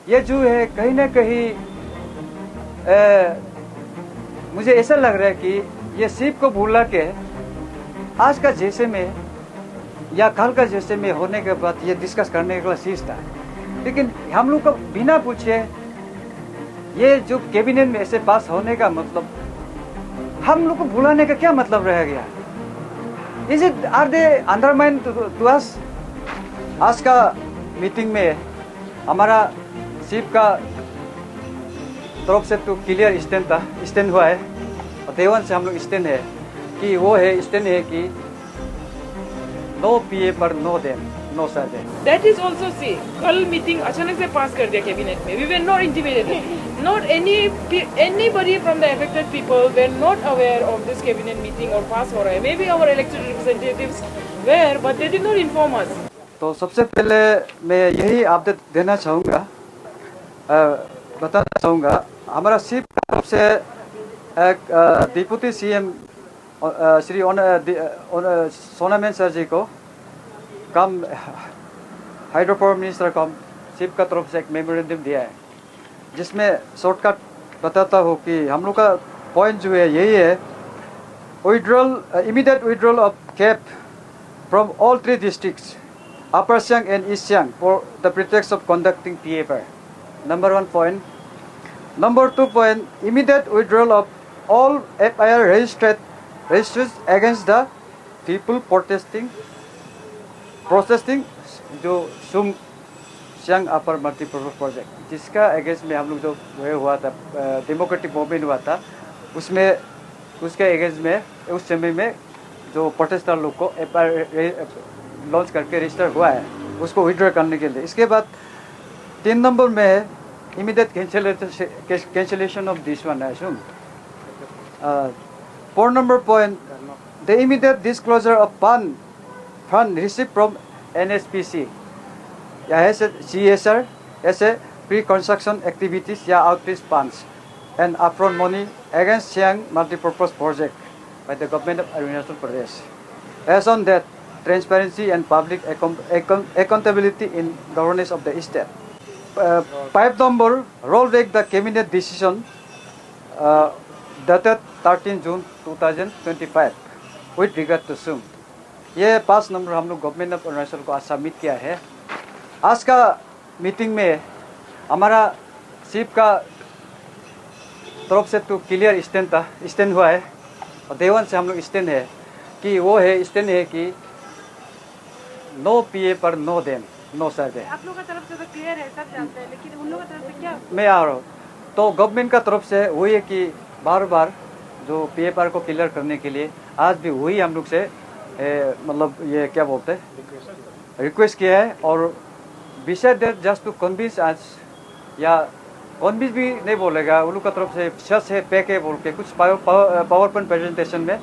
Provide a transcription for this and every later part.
ये जो है कहीं ना कहीं मुझे ऐसा लग रहा है कि ये शिव को भूला के आज का जैसे में या कल का जैसे में होने के बाद ये डिस्कस करने का चीज था। लेकिन हम लोग को बिना पूछे ये जो कैबिनेट में ऐसे पास होने का मतलब हम लोग को भुलाने का क्या मतलब रह गया? Is it are they undermine to us? आज का मीटिंग में हमारा शिव का तरफ से तो क्लियर स्टैंड हुआ है और देवन से हम लोग स्टैंड है कि वो है स्टैंड है कि नो पीए पर no them no sir them. That is also see कल मीटिंग अचानक से पास कर दिया कैबिनेट में। We were not intimidated. Not anybody from the affected people were not aware of this cabinet meeting or pass हो रहा है। Maybe our elected representatives were, but they did not inform us. तो सबसे पहले मैं यही update देना चाहूँगा, बताना चाहूँगा हमारा शिव की तरफ से एक डिप्टी सीएम श्री सोनामेन सर जी को कम हाइड्रो पावर मिनिस्टर को शिव का तरफ से एक मेमोरेंडम दिया है, जिसमें शॉर्टकट बताता हूँ कि हम लोग का पॉइंट जो है यही है, immediate withdrawal of cap from all 3 districts Upper Siang and East Siang for the pretext of conducting PFR. Number 1 point. Number 2 point, immediate withdrawal of all FIR registered against the people protesting जो सुम सियांग अपर multipurpose project जिसका against में हम लोग जो हुआ था democratic movement हुआ था, उसमें उसके अगेंस्ट में उस समय में जो प्रोटेस्टर लोग को FIR लॉन्च करके रजिस्टर हुआ है उसको विड्रॉ करने के लिए। इसके बाद 3 नंबर में immediate cancellation of this one है। 4 number point, the immediate disclosure of fund receive from NSPC या ऐसे CSR ऐसे प्री कंस्ट्रक्शन एक्टिविटीज या outreach funds and upfront money against Siang multipurpose project by the government of Arunachal Pradesh. As on that transparency and public accountability in governance of the state. 5 number, roll back the cabinet decision dated 13 June 2025 with regard to SUM. ये 5 number हम लोग government of Arunachal को आज submit किया है। आज का meeting में हमारा शिव का तरफ से तो क्लियर स्टैंड हुआ है और देवन से हम लोग स्टैंड है कि वो है स्टैंड है कि नो पीए पर no them no sir them. आप लोगों का तरफ से तो क्लियर है, सब जानते हैं, लेकिन उन लोगों की तरफ से क्या? मैं आ रहा हूँ तो गवर्नमेंट का तरफ से वही है कि बार बार जो PFR को क्लियर करने के लिए आज भी वही हम लोग से मतलब ये क्या बोलते हैं रिक्वेस्ट किया है और beside that just to convince आज या कन्विंस भी नहीं बोलेगा, उन लोग का तरफ से सच है पैक है बोल के कुछ पावर पॉइंट प्रेजेंटेशन में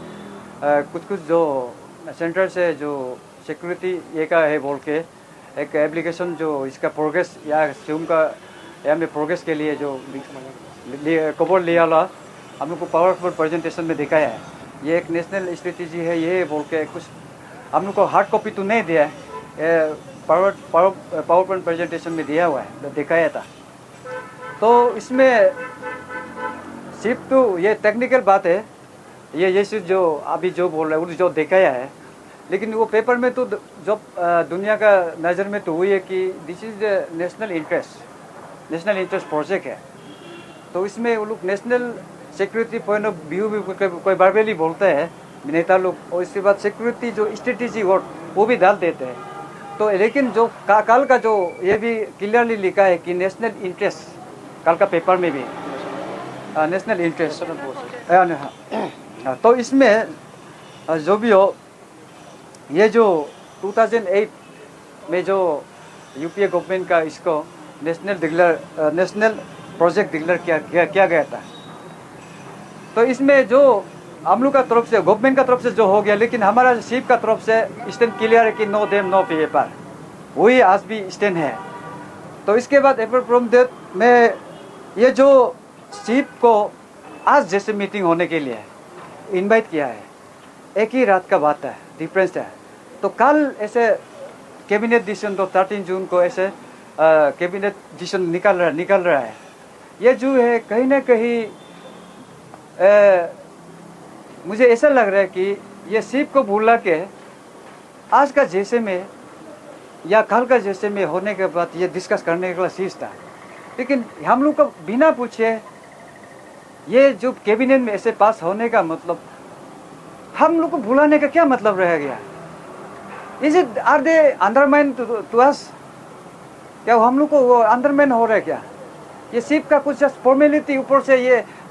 कुछ जो सेंटर से जो सिक्योरिटी ये का है बोल के एक एप्लीकेशन जो इसका प्रोग्रेस या SUM का या में प्रोग्रेस के लिए जो कवर लिया ला हम लोग को पावरफुल प्रेजेंटेशन में दिखाया है। ये एक नेशनल स्ट्रेटेजी है ये बोल के कुछ हम लोग को हार्ड कॉपी तो नहीं दिया है, पावर पॉइंट प्रेजेंटेशन में दिया हुआ है, दिखाया था। तो इसमें सिर्फ तो ये टेक्निकल बात है, ये जो अभी जो बोल रहा है वो जो दिखाया है, लेकिन वो पेपर में तो जो दुनिया का नज़र में तो वही है कि this is national interest project है। तो इसमें वो लोग national security point of view भी कोई बार भी बोलते हैं नेता लोग, और इसके बाद सिक्योरिटी जो स्ट्रेटेजी वर्ड वो भी डाल देते हैं। तो लेकिन जो कल का जो ये भी क्लियरली लिखा है कि नेशनल इंटरेस्ट, कल का पेपर में भी नेशनल इंटरेस्ट। तो इसमें जो भी हो, ये जो 2008 में जो यूपीए गवर्नमेंट का इसको नेशनल प्रोजेक्ट डिक्लेयर किया गया था, तो इसमें जो हम लोग का तरफ से गवर्नमेंट का तरफ से जो हो गया, लेकिन हमारा शिव का तरफ से स्टैंड क्लियर है कि नो देम नो PFR, वही आज भी स्टैंड है। तो इसके बाद अपार्ट फ्रॉम दैट मैं ये जो शिव को आज जैसे मीटिंग होने के लिए इनवाइट किया है, एक ही रात का बात है, डिफरेंस है। तो कल ऐसे कैबिनेट डिसीजन तो 13 जून को ऐसे कैबिनेट डिसीजन निकल रहा है, ये जो है कहीं ना कहीं मुझे ऐसा लग रहा है कि ये सिर्फ को भूला के आज का जैसे में या कल का जैसे में होने के बाद ये डिस्कस करने का चीज़ था। लेकिन हम लोग को बिना पूछे ये जो कैबिनेट में ऐसे पास होने का मतलब, हम लोग को भुलाने का क्या मतलब रह गया? Is it are they undermine to us? क्या हम लोग को वो अंडरमाइन हो रहा है क्या? ये सिर्फ का कुछ जस्ट फॉर्मेलिटी ऊपर से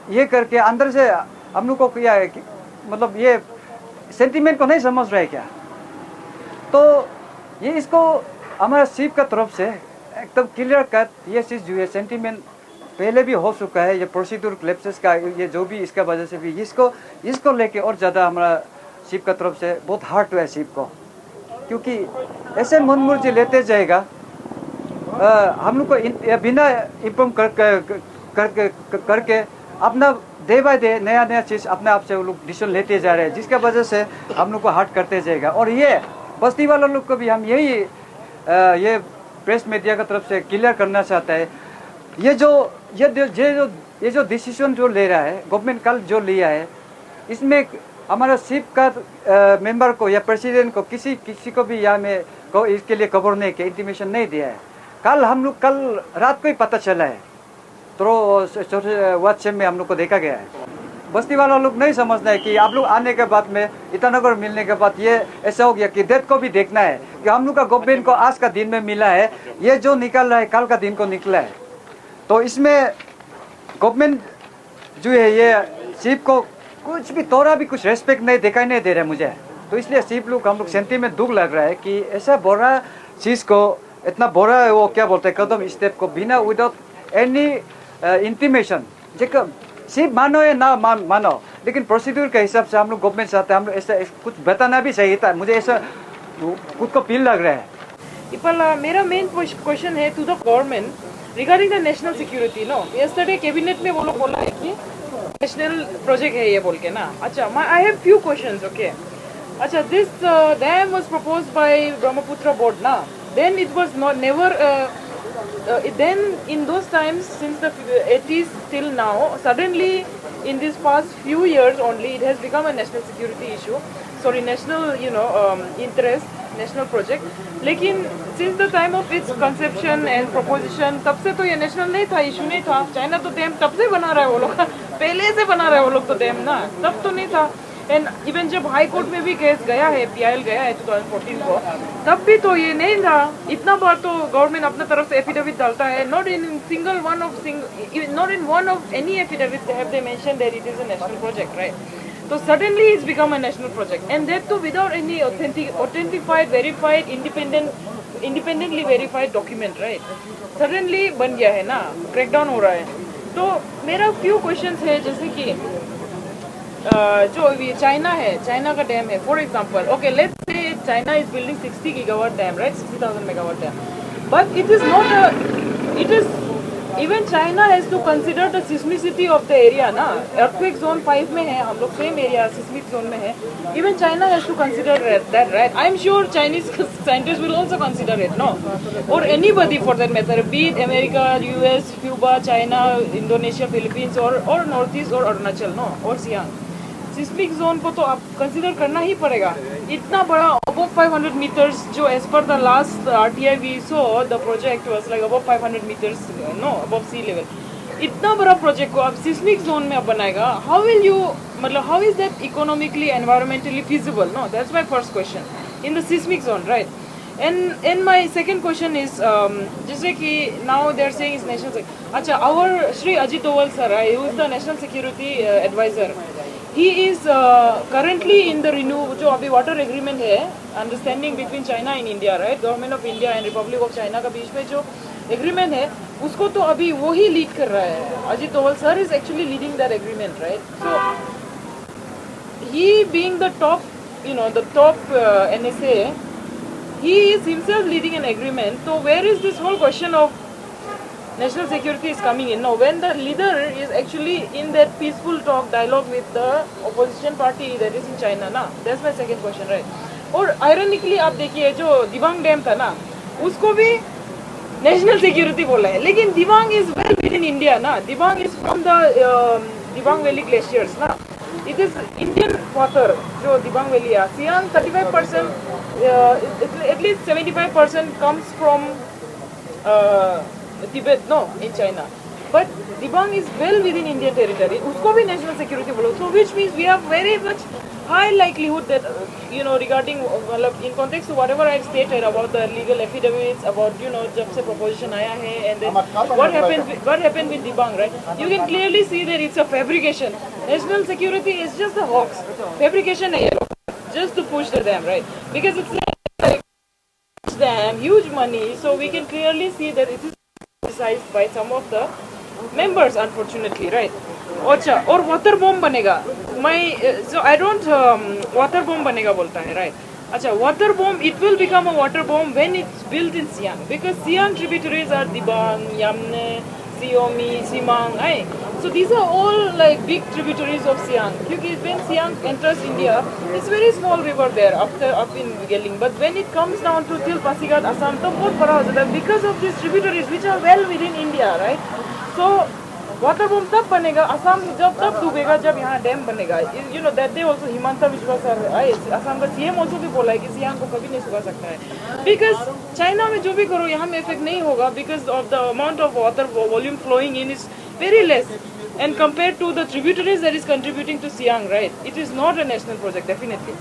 ये करके अंदर से हम लोग को क्या है मतलब ये सेंटीमेंट को नहीं समझ रहा है क्या? तो ये इसको हमारा सिर्फ का तरफ से एकदम क्लियर कट ये चीज़ जो है सेंटीमेंट पहले भी हो चुका है, ये प्रोसीड्यूर क्लैप्सेस का ये जो भी इसका वजह से भी इसको लेके और ज़्यादा हमारा सिर्फ का तरफ से बहुत हार्ट हुआ है सिर्फ को, क्योंकि ऐसे मनमुर्जी लेते जाएगा हम लोग को बिना इम्प्रूव करके अपना डे बाय डे नया चीज़ अपने आप से वो लोग डिसीजन लेते जा रहे हैं, जिसका वजह से हम लोग को हार्ट करते जाएगा। और ये बस्ती वालों लोग को भी हम यही ये प्रेस मीडिया की तरफ से क्लियर करना चाहता है, ये जो डिसीजन जो ले रहा है गवर्नमेंट कल जो लिया है, इसमें हमारा सिर्फ का मेंबर को या प्रेसिडेंट को किसी को भी यहाँ में को इसके लिए खबर नहीं के इंटीमेशन नहीं दिया है। कल रात को ही पता चला है, तो व्हाट्सएप में हम लोग को देखा गया है। बस्ती वाला लोग नहीं समझना है कि आप लोग आने के बाद में ईटानगर मिलने के बाद ये ऐसा हो गया कि डेट को भी देखना है कि हम लोग का गवर्नमेंट को आज का दिन में मिला है, ये जो निकल रहा है कल का दिन को निकला है। तो इसमें गवर्नमेंट जो है ये सिर्फ को कुछ भी थोड़ा भी कुछ रेस्पेक्ट नहीं दिखाई नहीं दे रहा है मुझे। तो इसलिए सिर्फ लोग हम लोग सेंटीमेंट दुख लग रहा है कि ऐसा बड़ा चीज़ को इतना बड़ा वो क्या बोलते हैं कदम स्टेप को बिना विदाउट एनी इंटीमेशन सिर्फ मानो या ना मानो, लेकिन प्रोसीड्यूर के हिसाब से हम लोग गवर्नमेंट चाहते हैं, हम लोग ऐसा कुछ बताना भी चाहिए था। मुझे ऐसा खुद को फील लग रहा है। Ipala, मेरा मेन क्वेश्चन है to the government regarding the national security. No yesterday cabinet में वो लोग बोला है कि नेशनल प्रोजेक्ट है ये बोल के ना। अच्छा, I have few questions. Okay, अच्छा, this dam was proposed by Brahmaputra board ना, then it was not never then in those times since the 80s till now, suddenly in these past few years only it has become a national security issue, sorry, national interest, national project. लेकिन since the time of its conception and proposition, तब से तो ये national नहीं था, issue नहीं था। China तो डैम तब से बना रहा है वो लोग, पहले से बना रहा है वो लोग तो डैम ना, तब तो नहीं था। एंड इवन जब हाई कोर्ट में भी केस गया है, PIL गया है 2014 को, तब भी तो ये नहीं था। इतना बार तो गवर्नमेंट अपने तरफ से एफिडेविट डालता है, not in one of any affidavit have they mention that it is a national project, right? तो suddenly it's become a national project and that too without any authentified verified independently verified document, right? Suddenly बन गया है ना, crackdown हो रहा है। तो मेरा फ्यू क्वेश्चंस है, जैसे कि जो चाइना है, चाइना का डैम है for example, okay let's say China is building 60 gigawatt dam, right, 60,000 megawatt dam, but it is not it is even China has to consider the seismicity of the area ना। Earthquake zone 5 में है हम लोग, same area seismic zone में है। Even China has to consider that, right? I am sure Chinese scientist will also consider it, no, और anybody for that matter, be it America, US, Cuba, China, Indonesia, Philippines और north east और Arunachal, no, और Siang. Seismic zone को तो आप consider करना ही पड़ेगा। इतना बड़ा अबव 500 मीटर्स, जो as per the last RTI we saw the project was like above 500 meters, no, above sea level. इतना बड़ा प्रोजेक्ट को आप सिस्मिक जोन में आप बनाएगा, हाउ विल यू, मतलब how is that economically environmentally feasible? No, that's my first question in the seismic zone, right? And my second question is, जैसे कि now they are saying is national security. अच्छा, our Shri Ajit Doval sir, who is the national security advisor, he is currently in the जो अभी water agreement है, understanding between China and India, right? Government of India and Republic of China का बीच में जो agreement है, उसको तो अभी वो ही लीड कर रहा है। Ajit Doval sir is actually leading that agreement, right? So he being the top, the top NSA, he is himself leading an agreement. So where is this whole question of national security is coming in? No, when the leader is actually in that peaceful talk, dialogue with the opposition party that is in China, na? That's my second question, right? और ironically आप देखिए, जो Dibang dam था ना, उसको भी national security बोला है, लेकिन Dibang is well within India ना. Dibang is from the Dibang valley glaciers ना. इट इज इंडियन वाटर जो दिबांग वैली है. Siang 35%, at least 75% comes from Tibet, no, in China. But Dibang is well within Indian territory. उसको भी national security बोलो. So which means we have very much high likelihood that regarding in context to whatever I stated about the legal affidavits, about जब से proposition आया है, and then what happened with Dibang, right? You can clearly see that it's a fabrication. National security is just a hoax. Fabrication है just to push the dam, right? Because it's like dam, huge money. So we can clearly see that it is criticized by some of the members, unfortunately, right? अच्छा, और water bomb बनेगा. So I don't water bomb बनेगा बोलता है, right? अच्छा, water bomb, it will become a water bomb when it's built in Siang, because Siang tributaries are Dibang, Yamne, Siomi, Simang, right? So these are all like big tributaries of Siang. Because when Siang enters India, it's very small river there up in Geling. But when it comes down to till Pasigat, Assam, तो बहुत बड़ा हो जाता है because of these tributaries which are well within India, right? So water bomb तब बनेगा असम जब तब डूबेगा जब यहाँ डैम बनेगा. दैट डे आल्सो हिमंता विश्वा सर असम का सीएम आल्सो भी बोला है कि सियांग को कभी नहीं सुखा सकता है. बिकॉज चाइना में जो भी करो यहाँ में इफेक्ट नहीं होगा, because of the amount of water volume flowing in is very less and compared to the tributaries that is contributing to Siang, right? It is not a national project, definitely.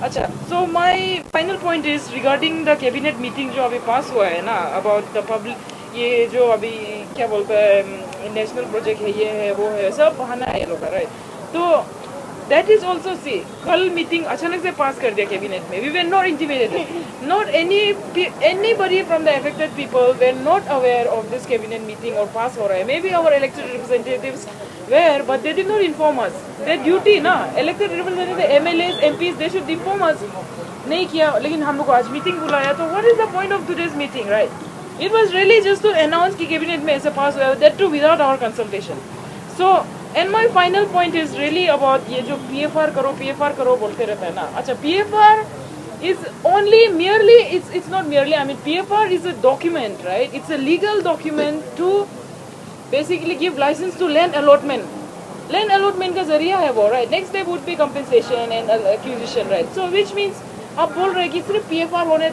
अच्छा, so my final point is regarding the cabinet meeting जो अभी पास हुआ है ना, about the public, ये जो अभी क्या बोलते हैं नेशनल प्रोजेक्ट है, ये है वो है, सब बहाना है लोग, राइट? तो that is also see, कल मीटिंग अचानक से पास कर दिया कैबिनेट में. We were not intimidated. Not anybody from the affected people were not aware of this cabinet meeting or pass हो रहा है. Maybe our elected representatives were, but they did not inform us. Their duty ना, elected representatives, MLAs, MPs, they should inform us. नहीं किया, लेकिन हम लोग को आज मीटिंग बुलाया, तो what is the point of today's meeting, right? It was really just to announce कि कैबिनेट में ऐसे पास हुआ, that too without our consultation. So and my final point is really about ये जो PFR करो बोलते रहता है ना. अच्छा, PFR is only merely, it's not merely, I mean PFR is a document, right? It's a legal document to basically give license to land allotment. Land allotment का जरिया है वो, right? Next step would be compensation and acquisition, right? So which means आप बोल रहे हैं कि सिर्फ PFR होने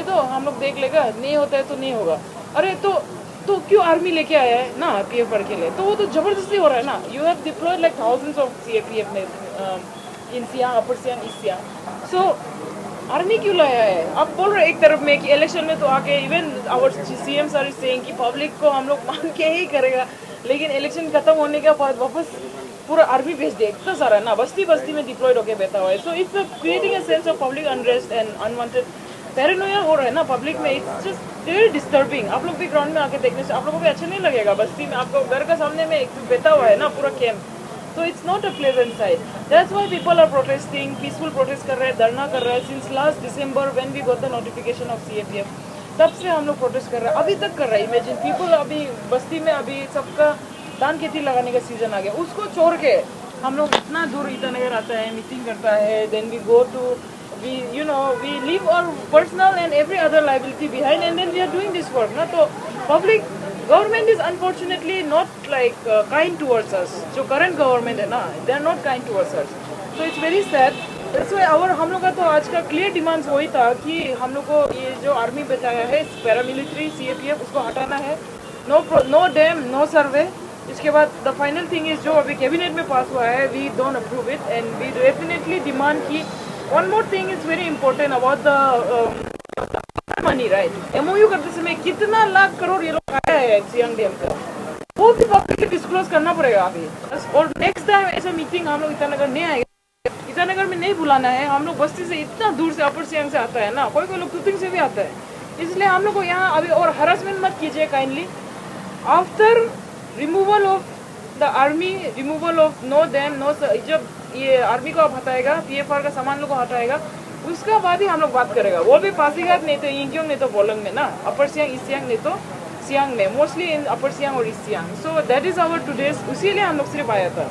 दो हम लोग देख लेगा, नहीं होता है तो नहीं होगा. अरे तो क्यों आर्मी लेके आया है ना PFR के लिए? तो वो तो जबरदस्ती हो रहा है ना. You have deployed like thousands of CAPF in Siang, upper Siang, east Siang. So army क्यों लाया है? आप बोल रहे एक तरफ में कि इलेक्शन में तो आके even our CM sir is saying कि पब्लिक को हम लोग मान के ही करेगा, लेकिन इलेक्शन खत्म होने के बाद वापस पूरा आर्मी भेज दे. इतना सारा ना बस्ती में डिप्लॉयड होके बैठा हुआ है. So it's creating a sense of public unrest and unwanted Paranoia हो रहा है ना पब्लिक में. It's just very disturbing. आप लोग भी ग्राउंड में आके देखने से आप लोगों को भी अच्छा नहीं लगेगा. बस्ती में आपको घर का सामने में एक बैठा हुआ है ना पूरा कैंप, तो it's not a pleasant side. That's why people are protesting, peaceful protest कर रहे हैं, धरना कर रहे हैं since last December when we got the notification of CAPF. तब से हम लोग प्रोटेस्ट कर रहे हैं, अभी तक कर रहे हैं. इमेजिन पीपल, अभी बस्ती में अभी सबका धान खेती लगाने का सीजन आ गया, उसको छोड़ के हम लोग इतना दूर ईटानगर आता है, मीटिंग करता है, then we go to we leave our personal and every other liability behind, and then we are doing this work na. तो public government is unfortunately not like kind towards us. जो current government है ना, they are not kind towards us. So it's very sad. That's why हम लोग का तो आज का clear demands वही था कि हम लोग को ये जो आर्मी बताया है paramilitary CAPF उसको हटाना है. No dam, no survey. इसके बाद the final thing is जो अभी कैबिनेट में पास हुआ है, we don't approve it and we definitely demand कि one more thing is very important about the money, right? MOU करते समय कितना लाख करोड़ ये लोग आया है सियांग डैम का, वो भी पब्लिकली डिस्क्लोज करना पड़ेगा अभी. और नेक्स्ट टाइम ऐसा मीटिंग हम लोग ईटानगर नहीं आएगा, ईटानगर में नहीं बुलाना है. हम लोग बस्ती से इतना दूर से अपर सियांग से आता है ना, कोई लोग तुतिंग से भी आता है, इसलिए हम लोग को यहाँ अभी और हरासमेंट मत कीजिए kindly. After removal of the army, removal of no dam, no, जब ये आर्मी को आप हटाएगा, PFR का सामान लोग को हटाएगा, उसका बाद ही हम लोग बात करेगा. वो भी पासीघाट नहीं तो यिंगकियोंग नहीं तो बोलंग में ना, अपर सियांग, ईस्ट सियांग नहीं तो सियांग में, मोस्टली इन अपर सियांग और east Siang. So that is our today's, उसी लिए हम लोग सिर्फ आया था.